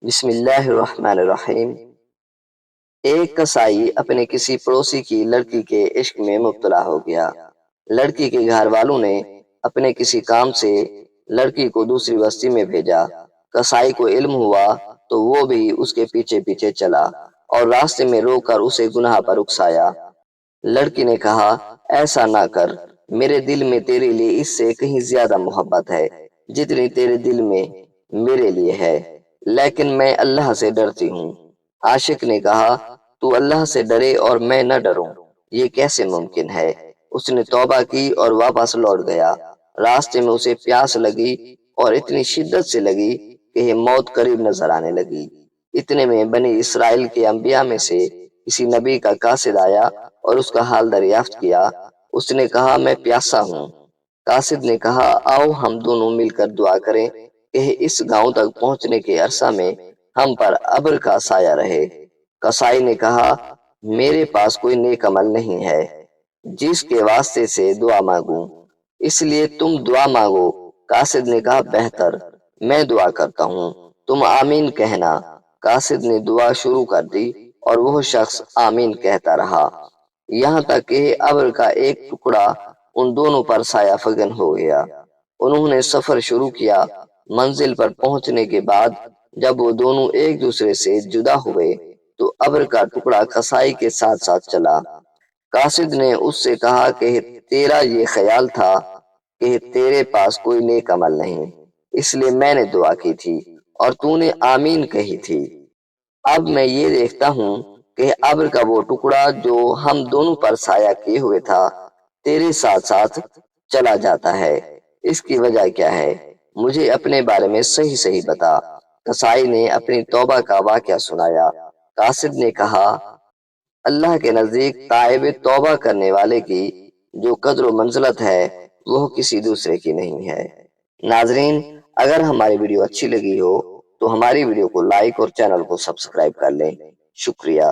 بسم اللہ الرحمن الرحیم۔ ایک کسائی اپنے کسی پڑوسی کی لڑکی کے عشق میں مبتلا ہو گیا۔ لڑکی کے گھر والوں نے اپنے کسی کام سے لڑکی کو دوسری بستی میں بھیجا۔ کسائی کو علم ہوا تو وہ بھی اس کے پیچھے پیچھے چلا اور راستے میں روک کر اسے گناہ پر اکسایا۔ لڑکی نے کہا، ایسا نہ کر، میرے دل میں تیرے لیے اس سے کہیں زیادہ محبت ہے جتنی تیرے دل میں میرے لیے ہے، لیکن میں اللہ سے ڈرتی ہوں۔ عاشق نے کہا، تو اللہ سے ڈرے اور میں نہ ڈروں، یہ کیسے ممکن ہے؟ اس نے توبہ کی اور واپس لوٹ گیا۔ راستے میں اسے پیاس لگی اور اتنی شدت سے لگی کہ یہ موت قریب نظر آنے لگی۔ اتنے میں بنی اسرائیل کے انبیاء میں سے کسی نبی کا قاصد آیا اور اس کا حال دریافت کیا۔ اس نے کہا، میں پیاسا ہوں۔ قاصد نے کہا، آؤ ہم دونوں مل کر دعا کریں کہ اس گاؤں تک پہنچنے کے عرصہ میں ہم پر ابر کا سایہ رہے۔ کسائی نے کہا، میرے پاس کوئی نیک عمل نہیں ہے جس کے واسطے سے دعا مانگوں، اس لیے تم دعا مانگو۔ قاصد نے کہا، بہتر، میں دعا کرتا ہوں، تم آمین کہنا۔ قاصد نے دعا شروع کر دی اور وہ شخص آمین کہتا رہا یہاں تک کہ ابر کا ایک ٹکڑا ان دونوں پر سایہ فگن ہو گیا۔ انہوں نے سفر شروع کیا۔ منزل پر پہنچنے کے بعد جب وہ دونوں ایک دوسرے سے جدا ہوئے تو ابر کا ٹکڑا کسائی کے ساتھ ساتھ چلا۔ قاصد نے اس سے کہا کہ تیرا یہ خیال تھا کہ تیرے پاس کوئی نیک عمل نہیں، اس لیے میں نے دعا کی تھی اور تو نے آمین کہی تھی۔ اب میں یہ دیکھتا ہوں کہ ابر کا وہ ٹکڑا جو ہم دونوں پر سایہ کیے ہوئے تھا تیرے ساتھ ساتھ چلا جاتا ہے، اس کی وجہ کیا ہے؟ مجھے اپنے بارے میں صحیح صحیح بتا۔ کسائی نے اپنی توبہ کا واقعہ سنایا۔ قاصد نے کہا، اللہ کے نزدیک تائب توبہ کرنے والے کی جو قدر و منزلت ہے وہ کسی دوسرے کی نہیں ہے۔ ناظرین، اگر ہماری ویڈیو اچھی لگی ہو تو ہماری ویڈیو کو لائک اور چینل کو سبسکرائب کر لیں۔ شکریہ۔